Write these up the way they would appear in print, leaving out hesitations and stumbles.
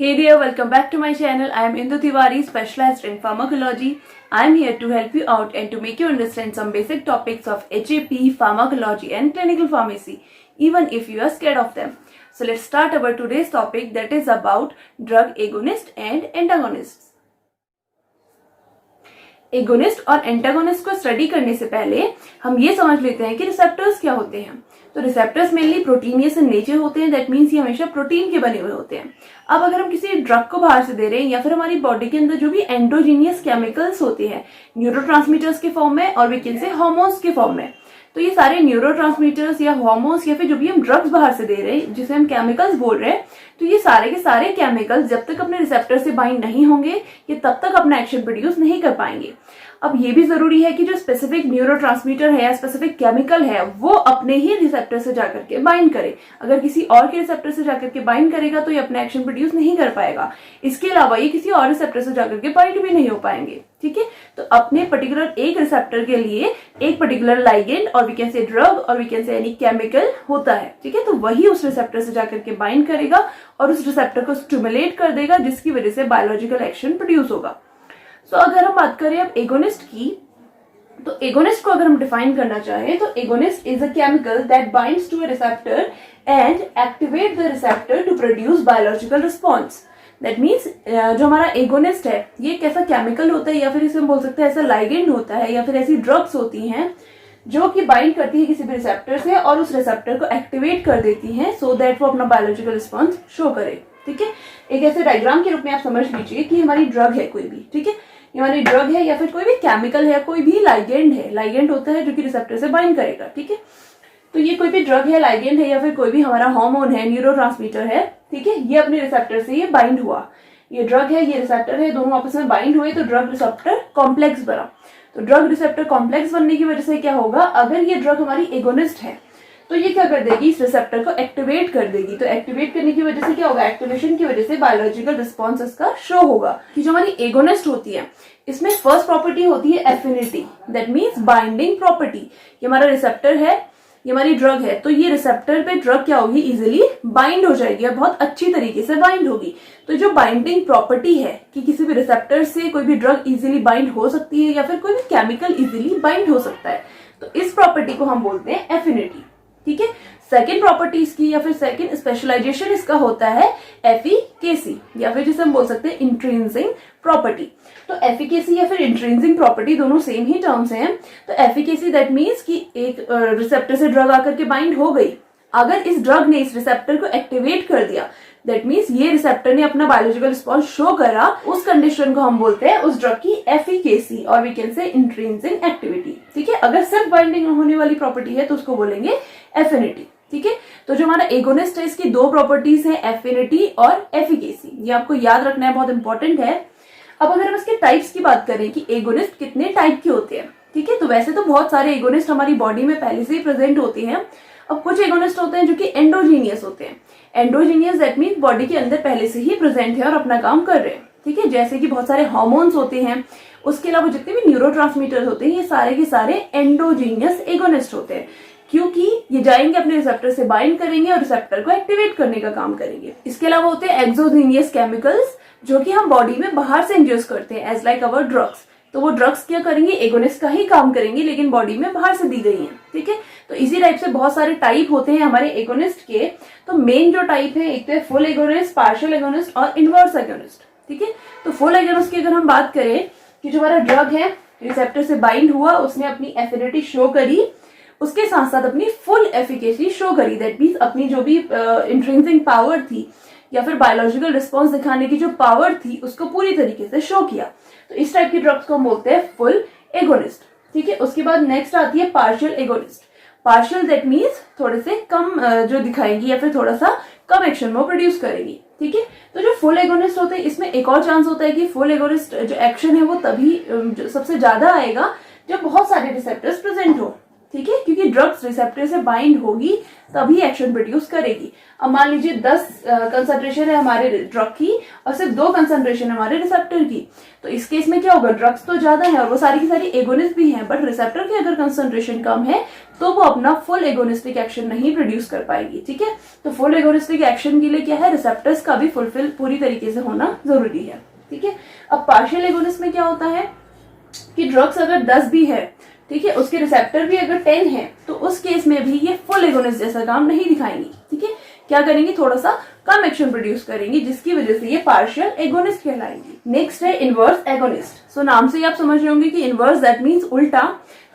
Hey there, welcome back to my channel. I am Indu Tiwari, specialized in pharmacology. I am here to help you out and to make you understand some basic topics of HAP, pharmacology and clinical pharmacy, even if you are scared of them. So let's start our today's topic, that is about drug agonist and antagonists. Agonist और antagonist को study करने से पहले हम ये समझ लेते हैं कि रिसेप्टर्स क्या होते हैं। तो receptors mainly proteinaceous in nature होते हैं, दैट मीन्स ये हमेशा प्रोटीन के बने हुए होते हैं। अब अगर हम किसी ड्रग को बाहर से दे रहे हैं या फिर हमारी बॉडी के अंदर जो भी एंडोजीनियस केमिकल्स होते हैं न्यूरोट्रांसमीटर्स के फॉर्म में और वी कैन से हार्मोन्स के फॉर्म में, तो ये सारे न्यूरोट्रांसमीटर्स या हार्मोन्स या फिर जो भी हम ड्रग्स बाहर से दे रहे हैं जिसे हम केमिकल्स बोल रहे हैं, तो ये सारे के सारे केमिकल्स जब तक अपने रिसेप्टर से बाइंड नहीं होंगे ये तब तक अपना एक्शन प्रोड्यूस नहीं कर पाएंगे। अब ये भी जरूरी है कि जो स्पेसिफिक न्यूरोट्रांसमीटर है या स्पेसिफिक केमिकल है वो अपने ही रिसेप्टर से जाकर के बाइंड करे। अगर किसी और के रिसेप्टर से जाकर के बाइंड करेगा तो ये अपना एक्शन प्रोड्यूस नहीं कर पाएगा। इसके अलावा ये किसी और रिसेप्टर से जाकर के बाइंड भी नहीं हो पाएंगे। ठीक है, तो अपने पर्टिकुलर एक रिसेप्टर के लिए एक पर्टिकुलर लाइगेंड और वी कैन से ड्रग और we can say any chemical होता है। ठीक है, तो वही उस रिसेप्टर से जाकर के बाइंड करेगा और उस रिसेप्टर को स्टिमुलेट कर देगा जिसकी वजह से बायोलॉजिकल एक्शन प्रोड्यूस होगा। तो अगर हम बात करें अब एगोनिस्ट की, तो एगोनिस्ट को अगर हम डिफाइन करना चाहें तो agonist is a chemical that binds to a receptor and activate the receptor to produce biological response. That means जो हमारा एगोनिस्ट है ये एक ऐसा केमिकल होता है या फिर इसे हम बोल सकते हैं ऐसा लाइगेंड होता है या फिर ऐसी ड्रग्स होती हैं जो कि बाइंड करती है किसी भी रिसेप्टर से और उस रिसेप्टर को एक्टिवेट कर देती हैं सो दैट वो अपना बायोलॉजिकल रिस्पॉन्स शो करे। ठीक है, एक ऐसे डायग्राम के रूप में आप समझ लीजिए कि हमारी ड्रग है कोई भी। ठीक है, ये हमारी ड्रग है या फिर कोई भी केमिकल है, कोई भी लाइगेंड है। लाइगेंड होता है जो कि रिसेप्टर से बाइंड करेगा। ठीक है, तो ये कोई भी ड्रग है, लाइगेंड है या फिर कोई भी हमारा हार्मोन है, न्यूरोट्रांसमीटर है। ठीक है, ये अपने रिसेप्टर से ये बाइंड हुआ। ये ड्रग है, ये रिसेप्टर है, दोनों आपस में बाइंड हुए तो ड्रग रिसेप्टर कॉम्प्लेक्स बना। तो ड्रग रिसेप्टर कॉम्प्लेक्स बनने की वजह से क्या होगा, अगर ये ड्रग हमारी एगोनिस्ट है तो ये क्या कर देगी, इस रिसेप्टर को एक्टिवेट कर देगी। तो एक्टिवेट करने की वजह से क्या होगा, एक्टिवेशन की वजह से बायोलॉजिकल रिस्पॉन्स इसका शो होगा। कि जो हमारी एगोनिस्ट होती है इसमें फर्स्ट प्रॉपर्टी होती है affinity, that means binding property. ये हमारा रिसेप्टर है, ये हमारी ड्रग है, तो ये रिसेप्टर पे ड्रग क्या होगी, इजिली बाइंड हो जाएगी और बहुत अच्छी तरीके से बाइंड होगी। तो जो बाइंडिंग प्रॉपर्टी है कि किसी भी रिसेप्टर से कोई भी ड्रग इजिली बाइंड हो सकती है या फिर कोई भी केमिकल इजिली बाइंड हो सकता है, तो इस प्रॉपर्टी को हम बोलते हैं एफिनिटी। ठीक है, सेकेंड प्रॉपर्टी इसकी या फिर सेकेंड स्पेशलाइजेशन इसका होता है एफिकेसी या फिर जिसे हम बोल सकते हैं इंट्रिंसिक प्रॉपर्टी। तो एफिकेसी या फिर इंट्रिंसिक प्रॉपर्टी दोनों सेम ही टर्म्स हैं। तो एफिकेसी दैट मीन्स कि एक रिसेप्टर से ड्रग आकर के बाइंड हो गई, अगर इस ड्रग ने इस रिसेप्टर को एक्टिवेट कर दिया, दैट मीन्स ये रिसेप्टर ने अपना बायोलॉजिकल रिस्पॉन्स शो करा, उस कंडीशन को हम बोलते हैं उस ड्रग की एफिकेसी और we can say intrinsic activity. ठीक है, अगर सिर्फ बाइंडिंग होने वाली प्रॉपर्टी है तो उसको बोलेंगे एफिनिटी। ठीक है, तो जो हमारा एगोनिस्ट है इसकी दो प्रॉपर्टीज है, एफिनिटी और एफिकेसी। ये आपको याद रखना है, बहुत इंपॉर्टेंट है। अब अगर हम इसके टाइप्स की बात करें कि एगोनिस्ट कितने टाइप के होते हैं, ठीक है, तो वैसे तो बहुत सारे एगोनिस्ट हमारी बॉडी में पहले से ही प्रेजेंट होते हैं। अब कुछ एगोनिस्ट होते हैं जो कि एंडोजीनियस होते हैं। एंडोजीनियस दैट मीन बॉडी के अंदर पहले से ही प्रेजेंट है और अपना काम कर रहे हैं। ठीक है, जैसे कि बहुत सारे हार्मोन्स होते हैं, उसके अलावा जितने भी न्यूरोट्रांसमीटर होते हैं ये सारे के सारे एंडोजीनियस एगोनिस्ट होते हैं, क्योंकि ये जाएंगे अपने रिसेप्टर से बाइंड करेंगे और रिसेप्टर को एक्टिवेट करने का काम करेंगे। इसके अलावा होते हैं एक्सोजीनियस केमिकल्स जो कि हम बॉडी में बाहर से इंड्यूस करते हैं एज लाइक अवर ड्रग्स। तो वो ड्रग्स क्या करेंगे, एगोनिस्ट का ही काम करेंगे लेकिन बॉडी में बाहर से दी गई हैं। ठीक है, तो इसी टाइप से बहुत सारे टाइप होते हैं हमारे एगोनिस्ट के। तो मेन जो टाइप है एक तो है फुल एगोनिस्ट, पार्शियल एगोनिस्ट और इनवर्स एगोनिस्ट। ठीक है, तो फुल एगोनिस्ट की अगर हम बात करें कि जो हमारा ड्रग है रिसेप्टर से बाइंड हुआ, उसने अपनी एफिनिटी शो करी, उसके साथ साथ अपनी फुल एफिकेसी शो करी, दैट मीन्स अपनी जो भी इंट्रिंसिक पावर थी या फिर बायोलॉजिकल रिस्पॉन्स दिखाने की जो पावर थी उसको पूरी तरीके से शो किया। तो इस टाइप की ड्रग्स को हम बोलते हैं फुल एगोनिस्ट। ठीक है, उसके बाद नेक्स्ट आती है partial agonist. Partial that means थोड़े से कम जो दिखाएंगी या फिर थोड़ा सा कम एक्शन वो प्रोड्यूस करेगी। ठीक है, तो जो फुल एगोनिस्ट होते हैं इसमें एक और चांस होता है कि फुल एगोनिस्ट जो एक्शन है वो तभी सबसे ज्यादा आएगा जब बहुत सारे रिसेप्टर्स प्रेजेंट हो। ठीक है, क्योंकि ड्रग्स रिसेप्टर से बाइंड होगी तभी एक्शन प्रोड्यूस करेगी। अब मान लीजिए 10 कंसंट्रेशन है हमारे ड्रग की और सिर्फ 2 कंसंट्रेशन है हमारे रिसेप्टर की, तो इस केस में क्या होगा, ड्रग्स तो ज्यादा है और वो सारी की सारी एगोनिस्ट भी हैं, बट रिसेप्टर की अगर कंसंट्रेशन कम है तो वो अपना फुल एगोनिस्टिक एक्शन नहीं प्रोड्यूस कर पाएगी। ठीक है, तो फुल एगोनिस्टिक एक्शन के लिए क्या है, रिसेप्टर्स का भी फुलफिल पूरी तरीके से होना जरूरी है। ठीक है, अब पार्शियल एगोनिस्ट में क्या होता है कि ड्रग्स अगर 10 भी है, ठीक है, उसके रिसेप्टर भी अगर 10 है, तो उस केस में भी ये फुल एगोनिस्ट जैसा काम नहीं दिखाएंगी। ठीक है, क्या करेंगी, थोड़ा सा कम एक्शन प्रोड्यूस करेंगी, जिसकी वजह से ये पार्शियल एगोनिस्ट कहलाएंगी। नेक्स्ट है इनवर्स एगोनिस्ट। सो नाम से ही आप समझ रहे होंगे कि इनवर्स दैट मीन्स उल्टा।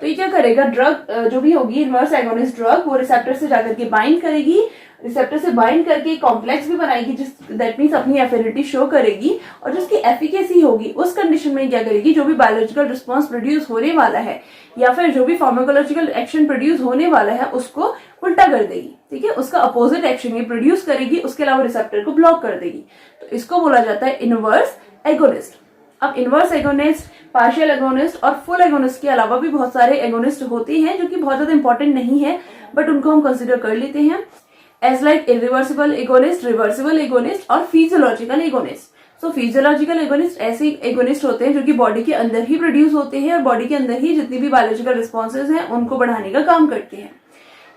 तो ये क्या करेगा, ड्रग जो भी होगी इनवर्स एगोनिस्ट ड्रग, वो रिसेप्टर से जाकर के बाइंड करेगी, रिसेप्टर से बाइंड करके कॉम्प्लेक्स भी बनाएगी, जिस दैट मीन्स अपनी एफिनिटी शो करेगी, और जिसकी एफिकेसी होगी उस कंडीशन में क्या करेगी, जो भी बायोलॉजिकल रिस्पॉन्स प्रोड्यूस होने वाला है या फिर जो भी फार्माकोलॉजिकल एक्शन प्रोड्यूस होने वाला है उसको उल्टा कर देगी। ठीक है, उसका अपोजिट एक्शन ये प्रोड्यूस करेगी, उसके अलावा रिसेप्टर को ब्लॉक कर देगी। तो इसको बोला जाता है इनवर्स एगोनिस्ट। अब इनवर्स एगोनिस्ट, पार्शियल एगोनिस्ट और फुल एगोनिस्ट के अलावा भी बहुत सारे एगोनिस्ट होते हैं जो कि बहुत ज्यादा इंपॉर्टेंट नहीं है, बट उनको हम कंसिडर कर लेते हैं as like irreversible agonist, reversible agonist और physiological agonist. So physiological agonist ऐसे एगोनिस्ट होते हैं जो कि बॉडी के अंदर ही प्रोड्यूस होते हैं और बॉडी के अंदर ही जितनी भी बायोलॉजिकल रिस्पॉन्सेज हैं उनको बढ़ाने का काम करते हैं।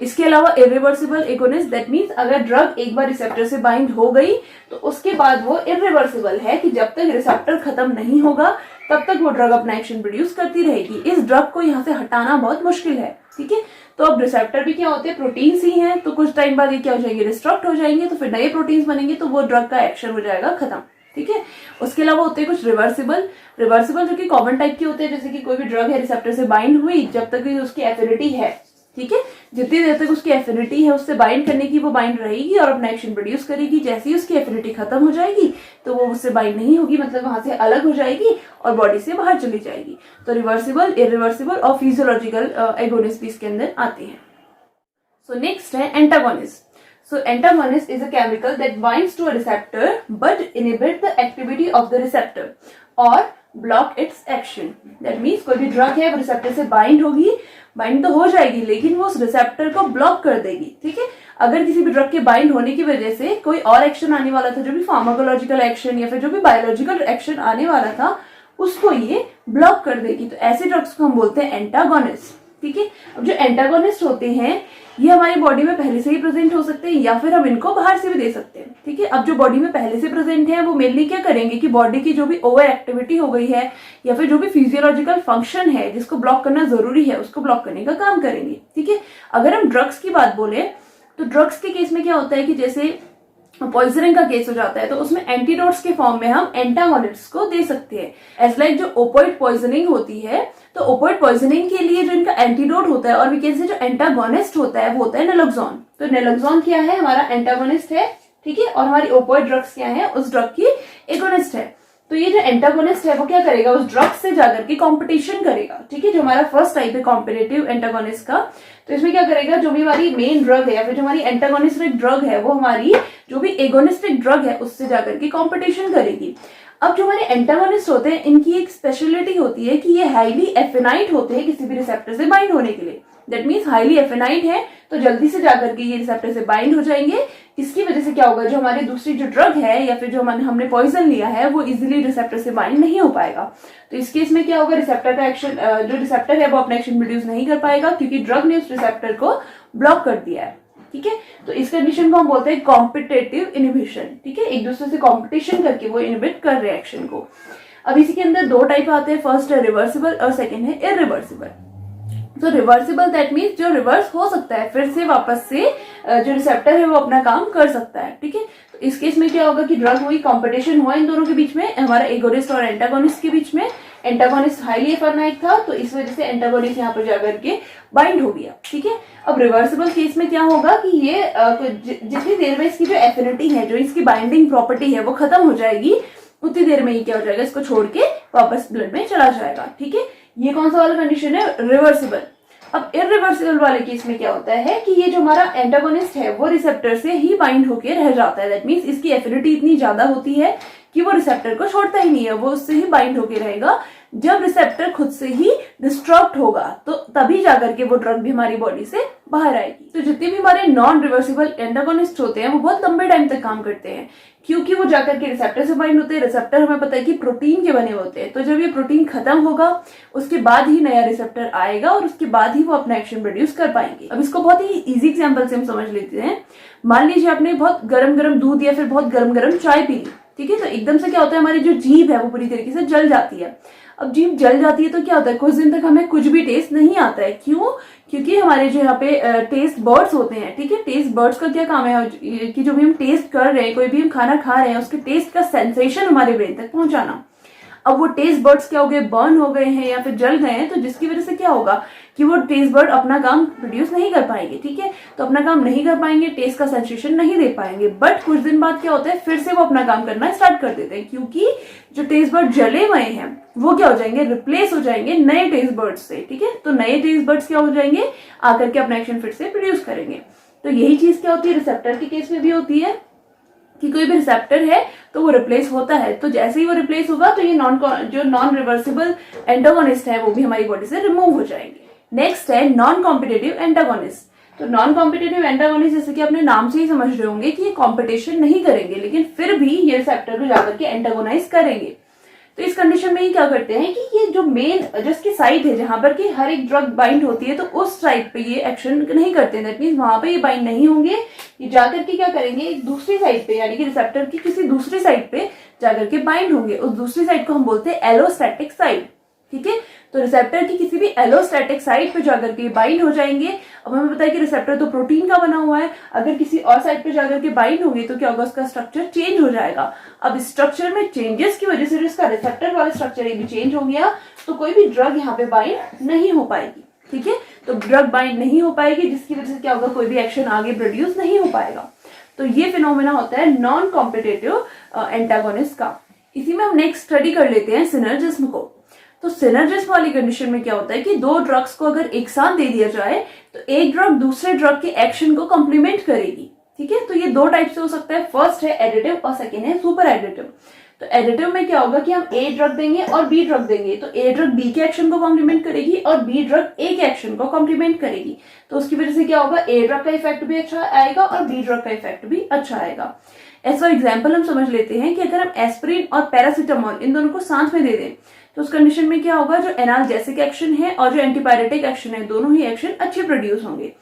इसके अलावा इरिवर्सिबल एगोनिस्ट दैट मीन्स अगर ड्रग एक बार रिसेप्टर से बाइंड हो गई तो उसके बाद वो इरिवर्सिबल है कि जब तक रिसेप्टर खत्म नहीं होगा तब तक वो ड्रग अपना एक्शन प्रोड्यूस करती रहेगी। इस ड्रग को यहाँ से हटाना बहुत मुश्किल है। ठीक है, तो अब रिसेप्टर भी क्या होते हैं, प्रोटीन्स ही हैं, तो कुछ टाइम बाद ये क्या हो जाएंगे, डिस्ट्रक्ट हो जाएंगे, तो फिर नए प्रोटीन्स बनेंगे, तो वो ड्रग का एक्शन हो जाएगा खत्म। ठीक है, उसके अलावा होते हैं कुछ रिवर्सिबल जो कि कॉमन टाइप के होते हैं, जैसे कि कोई भी ड्रग है रिसेप्टर से बाइंड हुई, जब तक उसकी एफिनिटी है, ठीक है, जितनी देर तक उसकी एफिनिटी है उससे बाइंड करने की वो बाइंड रहेगी और अपना एक्शन प्रोड्यूस करेगी। जैसे ही उसकी एफिनिटी खत्म हो जाएगी तो वो उससे बाइंड नहीं होगी, मतलब वहां से अलग हो जाएगी और बॉडी से बाहर चली जाएगी। तो रिवर्सिबल, इरिवर्सिबल और फिजियोलॉजिकल एगोनिस्ट भी इसके अंदर आते हैं। सो नेक्स्ट है antagonist. So antagonist is a chemical that binds to a receptor but inhibit the activity of the receptor or block its action. That means कोई भी ड्रग है वो रिसेप्टर से बाइंड होगी, बाइंड तो हो जाएगी लेकिन वो उस रिसेप्टर को ब्लॉक कर देगी। ठीक है, अगर किसी भी ड्रग के बाइंड होने की वजह से कोई और एक्शन आने वाला था, जो भी फार्माकोलॉजिकल एक्शन या फिर जो भी बायोलॉजिकल एक्शन आने वाला था, उसको ये ब्लॉक कर देगी। तो ऐसे ड्रग्स को हम बोलते हैं एंटागोनिस्ट। ठीक है, अब जो एंटागोनिस्ट होते हैं ये हमारी बॉडी में पहले से ही प्रेजेंट हो सकते हैं या फिर हम इनको बाहर से भी दे सकते हैं। ठीक है, अब जो बॉडी में पहले से प्रेजेंट है वो मेनली क्या करेंगे कि बॉडी की जो भी ओवर एक्टिविटी हो गई है या फिर जो भी फिजियोलॉजिकल फंक्शन है जिसको ब्लॉक करना जरूरी है उसको ब्लॉक करने का काम करेंगे। ठीक है, अगर हम ड्रग्स की बात बोले तो ड्रग्स के केस में क्या होता है कि जैसे पॉइजनिंग का केस हो जाता है तो उसमें एंटीडोट्स के फॉर्म में हम एंटागोनिस्ट्स को दे सकते हैं। एज लाइक जो ओपोइड पॉइजनिंग होती है, तो ओपोइड पॉइजनिंग के लिए जो इनका एंटीडोट होता है और वी कैन से जो एंटागोनिस्ट होता है वो होता है नैलोक्सोन। तो नैलोक्सोन क्या है, हमारा एंटागोनिस्ट है। ठीक है, और हमारी ओपोइड ड्रग्स क्या है, उस ड्रग की एगोनिस्ट है। तो ये जो एंटागोनिस्ट है वो क्या करेगा, उस ड्रग से जाकर के कंपटीशन करेगा। ठीक है, जो हमारा फर्स्ट टाइप है कॉम्पिटिटिव एंटागोनिस्ट का, तो इसमें क्या करेगा, जो भी हमारी मेन ड्रग है या फिर जो हमारी एंटागोनिस्टिक ड्रग है वो हमारी जो भी एगोनिस्टिक ड्रग है उससे जाकर के कंपटीशन करेगी। अब जो हमारे एंटागोनिस्ट होते हैं इनकी एक स्पेशलिटी होती है कि ये हाईली एफिनाइट होते हैं किसी भी रिसेप्टर से बाइंड होने के लिए। दैट मीन्स हाईली एफिनाइट है तो जल्दी से जाकर के ये रिसेप्टर से बाइंड हो जाएंगे। इसकी वजह से क्या होगा, जो हमारी दूसरी जो ड्रग है या फिर जो हमने पॉइजन लिया है वो इजीली रिसेप्टर से बाइंड नहीं हो पाएगा। तो इस केस में क्या होगा, रिसेप्टर का एक्शन, जो रिसेप्टर है वो अपना एक्शन प्रोड्यूस नहीं कर पाएगा क्योंकि ड्रग ने उस रिसेप्टर को ब्लॉक कर दिया है। ठीक है, तो इस कंडीशन को हम बोलते हैं कॉम्पिटेटिव इनहिबिशन। ठीक है, एक दूसरे से कॉम्पिटिशन करके वो इनहिबिट कर रहे हैं एक्शन को। अब इसी के अंदर दो टाइप आते हैं, फर्स्ट है रिवर्सिबल और सेकंड है इरिवर्सिबल। तो रिवर्सिबल दैट मीन्स जो रिवर्स हो सकता है, फिर से वापस से जो रिसेप्टर है वो अपना काम कर सकता है। ठीक है, तो इस केस में क्या होगा कि ड्रग हुई, कंपटीशन हुआ इन दोनों के बीच में, हमारा एगोनिस्ट और एंटागोनिस्ट के बीच में। एंटागोनिस्ट हाईली एफिनाइट था तो इस वजह से एंटागोनिस्ट यहाँ पर जाकर के बाइंड हो गया। ठीक है, अब रिवर्सिबल केस में क्या होगा कि ये जितनी देर में इसकी जो एफिनिटी है, जो इसकी बाइंडिंग प्रॉपर्टी है वो खत्म हो जाएगी, उतनी देर में ही क्या हो जाएगा, इसको छोड़ के वापस ब्लड में चला जाएगा। ठीक है, ये कौन सा वाला कंडीशन है, रिवर्सिबल। अब इरिवर्सिबल वाले केस में क्या होता है कि ये जो हमारा एंटागोनिस्ट है वो रिसेप्टर से ही बाइंड होकर रह जाता है। दैट मीन्स इसकी एफिनिटी इतनी ज्यादा होती है कि वो रिसेप्टर को छोड़ता ही नहीं है, वो उससे ही बाइंड होके रहेगा। जब रिसेप्टर खुद से ही डिस्ट्रक्ट होगा तो तभी जाकर के वो ड्रग भी हमारी बॉडी से बाहर आएगी। तो जितने भी हमारे नॉन रिवर्सिबल एंटागोनिस्ट होते हैं वो बहुत लंबे टाइम तक काम करते हैं, क्योंकि वो जाकर के रिसेप्टर से बाइंड होते हैं। रिसेप्टर हमें पता है कि प्रोटीन के बने होते हैं, तो जब ये प्रोटीन खत्म होगा उसके बाद ही नया रिसेप्टर आएगा और उसके बाद ही वो अपना एक्शन प्रोड्यूस कर पाएंगे। अब इसको बहुत ही इजी एग्जांपल से हम समझ लेते हैं। मान लीजिए आपने बहुत गरम गरम दूध या फिर बहुत गरम गरम चाय पी ली, ठीक है, तो एकदम से क्या होता है, हमारी जो जीभ है वो पूरी तरीके से जल जाती है। अब जीभ जल जाती है तो क्या होता है, कुछ दिन तक हमें कुछ भी टेस्ट नहीं आता है। क्यों? क्योंकि हमारे जो यहाँ पे टेस्ट बर्ड्स होते हैं, ठीक है, टेस्ट बर्ड्स का क्या काम है कि जो भी हम टेस्ट कर रहे हैं, कोई भी हम खाना खा रहे हैं, उसके टेस्ट का सेंसेशन हमारे ब्रेन तक पहुंचाना। अब वो टेस्ट बर्ड्स क्या हो गए, बर्न हो गए हैं या फिर जल गए हैं, तो जिसकी वजह से क्या होगा कि वो टेस्ट बर्ड अपना काम प्रोड्यूस नहीं कर पाएंगे, ठीक है, तो अपना काम नहीं कर पाएंगे, टेस्ट का सेंसेशन नहीं दे पाएंगे। बट कुछ दिन बाद क्या होता है, फिर से वो अपना काम करना स्टार्ट कर देते हैं, क्योंकि जो टेस्ट बर्ड जले हुए हैं वो क्या हो जाएंगे, रिप्लेस हो जाएंगे नए टेस्ट बर्ड्स से, ठीक है। तो नए टेस्ट बर्ड्स क्या हो जाएंगे, आकर के अपना एक्शन फिर से प्रोड्यूस करेंगे। तो यही चीज क्या होती है, रिसेप्टर के केस में भी होती है कि कोई भी रिसेप्टर है तो वो रिप्लेस होता है, तो जैसे ही वो रिप्लेस होगा तो ये नॉन रिवर्सिबल एंटागोनिस्ट है वो भी हमारी बॉडी से रिमूव हो जाएंगे। नेक्स्ट है नॉन कॉम्पिटिटिव एंटागोनिस्ट। तो नॉन कॉम्पिटिटिव एंटागोनिस्ट जैसे कि अपने नाम से ही समझ रहे होंगे कि ये कॉम्पिटिशन नहीं करेंगे, लेकिन फिर भी ये रिसेप्टर को जाकर के एंटागोनाइज करेंगे। तो इस कंडीशन में ये क्या करते हैं कि ये जो मेन जो इसकी साइट है जहां पर कि हर एक ड्रग बाइंड होती है, तो उस साइट पे ये एक्शन नहीं करते हैं। दैट मींस वहां पे ये बाइंड नहीं होंगे, ये जाकर के क्या करेंगे, एक दूसरी साइट पे यानी कि रिसेप्टर की किसी दूसरी साइट पे जाकर के बाइंड होंगे। उस दूसरी साइट को हम बोलते हैं एलोस्टैटिक साइट, ठीक है। तो रिसेप्टर की किसी भी एलोस्टैटिक साइट पे जाकर के बाइंड हो जाएंगे। अब हमें पता है कि रिसेप्टर तो प्रोटीन का बना हुआ है, अगर किसी और साइट पे जाकर के बाइंड होंगे तो क्या होगा, उसका स्ट्रक्चर चेंज हो जाएगा। अब स्ट्रक्चर में चेंजेस की वजह से जिसका रिसेप्टर वाला स्ट्रक्चर भी चेंज हो गया, तो कोई भी ड्रग यहाँ पे बाइंड नहीं हो पाएगी, ठीक है। तो ड्रग बाइंड नहीं हो पाएगी, जिसकी वजह से क्या होगा, कोई भी एक्शन आगे प्रोड्यूस नहीं हो पाएगा। तो ये फिनोमेना होता है नॉन कॉम्पिटिटिव एंटागोनिस्ट का। इसी में हम नेक्स्ट स्टडी कर लेते हैं सिनर्जिज्म को। तो सिनर्जिज्म वाली कंडीशन में क्या होता है कि दो ड्रग्स को अगर एक साथ दे दिया जाए तो एक ड्रग दूसरे ड्रग के एक्शन को कॉम्प्लीमेंट करेगी, ठीक है। तो ये दो टाइप से हो सकता है, फर्स्ट है एडिटिव और सेकेंड है सुपर एडिटिव। तो एडिटिव में क्या होगा कि हम ए ड्रग देंगे और बी ड्रग देंगे, तो ए ड्रग बी के एक्शन को कॉम्प्लीमेंट करेगी और बी ड्रग ए के एक्शन को कॉम्प्लीमेंट करेगी। तो उसकी वजह से क्या होगा, ए ड्रग का इफेक्ट भी अच्छा आएगा और बी ड्रग का इफेक्ट भी अच्छा आएगा। एज फॉर एग्जाम्पल हम समझ लेते हैं कि अगर हम एस्पिरिन और पैरासिटामोल इन दोनों को साथ में दे दें तो उस कंडीशन में क्या होगा, जो एनाल्जेसिक एक्शन है और जो एंटीपायरेटिक एक्शन है, दोनों ही एक्शन अच्छे प्रोड्यूस होंगे,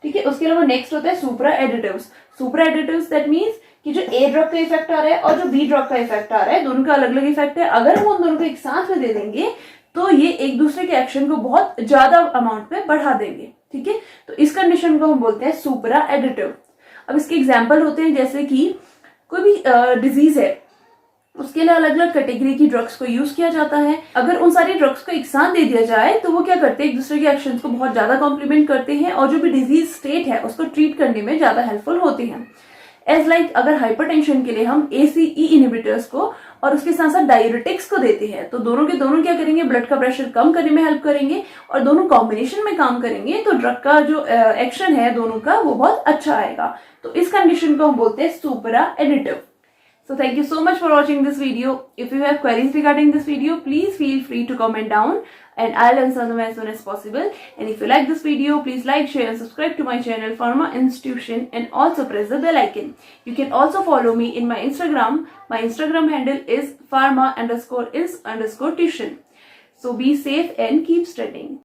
ठीक है। उसके अलावा नेक्स्ट होता है सुपरा एडिटिव्स। सुपरा एडिटिव्स दैट मींस कि जो ए ड्रग का इफेक्ट आ रहा है और जो बी ड्रग का इफेक्ट आ रहा है, दोनों का अलग अलग इफेक्ट है। अगर हम उन दोनों को एक साथ में दे देंगे तो ये एक दूसरे के एक्शन को बहुत ज्यादा अमाउंट में बढ़ा देंगे, ठीक है। तो इस कंडीशन को हम बोलते हैं सुपरा एडिटिव। अब इसके एग्जाम्पल होते हैं जैसे कि कोई भी डिजीज है, उसके लिए अलग अलग कैटेगरी की ड्रग्स को यूज किया जाता है। अगर उन सारी ड्रग्स को एक साथ दे दिया जाए तो वो क्या करते हैं, एक दूसरे के एक्शन को बहुत ज्यादा कॉम्प्लीमेंट करते हैं और जो भी डिजीज स्टेट है उसको ट्रीट करने में ज्यादा हेल्पफुल होते हैं। एज लाइक अगर हाइपरटेंशन के लिए हम ACE इनहिबिटर्स को और उसके साथ साथ डायूरेटिक्स को देते हैं, तो दोनों के दोनों क्या करेंगे, ब्लड का प्रेशर कम करने में हेल्प करेंगे और दोनों कॉम्बिनेशन में काम करेंगे, तो ड्रग का जो एक्शन है दोनों का वो बहुत अच्छा आएगा। तो इस कंडीशन को हम बोलते हैं सुपरा additive. So thank you so much for watching this video. If you have queries regarding this video, please feel free to comment down and I'll answer them as soon as possible. And if you like this video, please like, share and subscribe to my channel Pharma Institution and also press the bell icon. You can also follow me in my Instagram. My Instagram handle is pharma_is_tuition. So be safe and keep studying.